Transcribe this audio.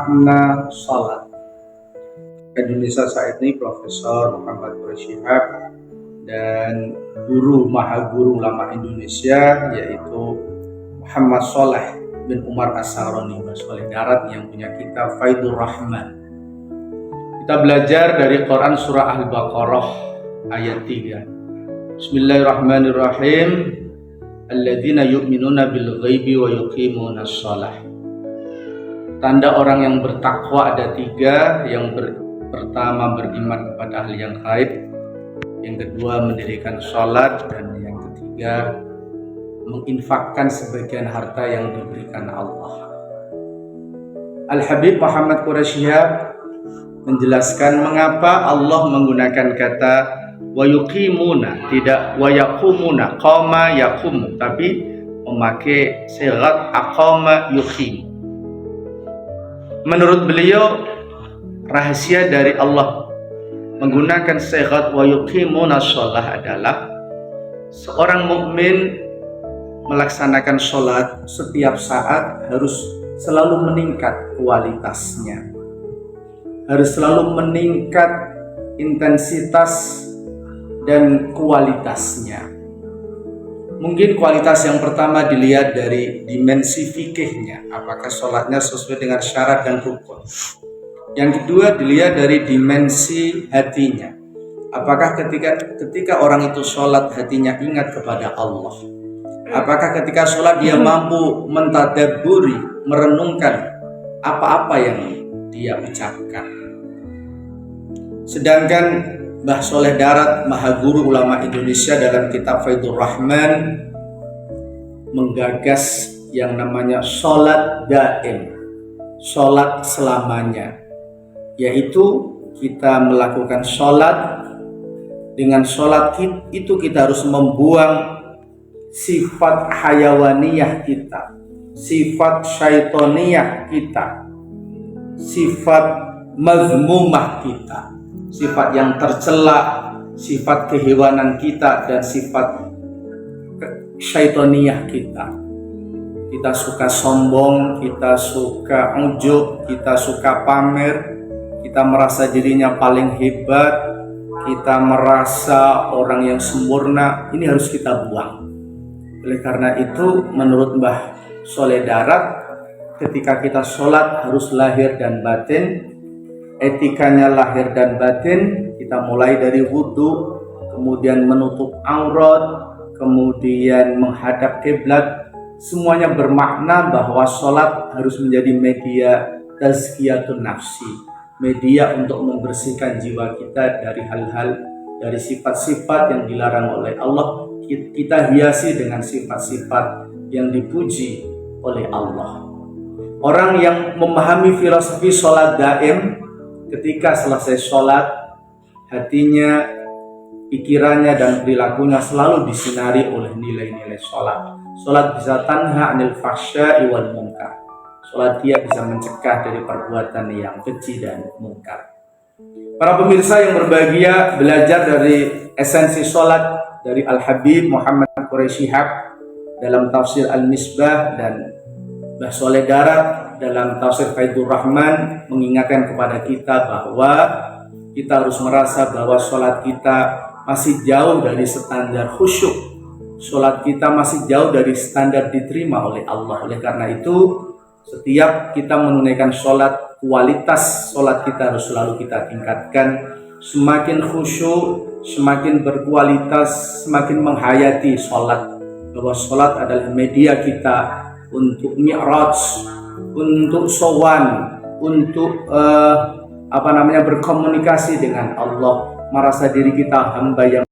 makna salat. Indonesia saat ini Profesor Muhammad Quraisy Shihab dan maha guru ulama Indonesia yaitu Muhammad Shalih bin Umar As-Sahroni, Soleh Darat, yang punya kitab Faidur Rahman. Kita belajar dari Quran surah Al-Baqarah ayat 3. Bismillahirrahmanirrahim. Alladzina yu'minuna bil ghaibi wa yuqimunas shalah. Tanda orang yang bertakwa ada 3. Pertama, beriman kepada hal yang gaib. Yang kedua, mendirikan sholat. Dan yang ketiga, menginfakkan sebagian harta yang diberikan Allah. Al-Habib Muhammad Quraisy Shihab menjelaskan mengapa Allah menggunakan kata wa yuqimuna, tidak wa yaqumuna, qama yaqumu, tapi memakai sigat aqama yuqim. Menurut beliau, rahasia dari Allah menggunakan sigat wa yuqimuna shalah adalah seorang mukmin melaksanakan sholat setiap saat harus selalu meningkat kualitasnya, harus selalu meningkat intensitas dan kualitasnya. Mungkin kualitas yang pertama dilihat dari dimensi fikihnya, apakah sholatnya sesuai dengan syarat dan rukun. Yang kedua dilihat dari dimensi hatinya, apakah ketika orang itu sholat hatinya ingat kepada Allah. Apakah ketika sholat dia mampu mentadabburi, merenungkan apa-apa yang dia ucapkan. Sedangkan Mbah Soleh Darat, maha guru ulama Indonesia, dalam kitab Faidur Rahman menggagas yang namanya sholat daim, sholat selamanya, yaitu kita melakukan sholat. Dengan sholat itu kita harus membuang sifat hayawaniyah kita, sifat syaitoniyah kita, sifat mazmumah kita, sifat yang tercela, sifat kehewanan kita, dan sifat syaitoniyah kita. Kita suka sombong, kita suka ujub, kita suka pamer, kita merasa dirinya paling hebat, kita merasa orang yang sempurna. Ini harus kita buang. Oleh karena itu, menurut Mbah Soleh Darat, ketika kita sholat harus lahir dan batin. Etikanya lahir dan batin. Kita mulai dari wudhu, kemudian menutup aurat, kemudian menghadap kiblat. Semuanya bermakna bahwa sholat harus menjadi media tazkiyatun nafsi, media untuk membersihkan jiwa kita dari hal-hal, dari sifat-sifat yang dilarang oleh Allah. Kita hiasi dengan sifat-sifat yang dipuji oleh Allah. Orang yang memahami filosofi sholat daim, ketika selesai sholat, hatinya, pikirannya, dan perilakunya selalu disinari oleh nilai-nilai sholat. Sholat bisa tanha anil fahsya'i wal munkar. Sholat dia bisa mencegah dari perbuatan yang keji dan munkar. Para pemirsa yang berbahagia, belajar dari esensi sholat dari Al-Habib Muhammad Quraisy Shihab dalam tafsir Al-Misbah, dan Mbah Soleh Darat dalam tafsir Faidur Rahman mengingatkan kepada kita bahwa kita harus merasa bahwa sholat kita masih jauh dari standar khusyuk, sholat kita masih jauh dari standar diterima oleh Allah. Oleh karena itu, setiap kita menunaikan sholat, kualitas sholat kita harus selalu kita tingkatkan. Semakin khusyuk, semakin berkualitas, semakin menghayati sholat, bahwa sholat adalah media kita untuk mi'raj, untuk sowan, untuk berkomunikasi dengan Allah, merasa diri kita hamba yang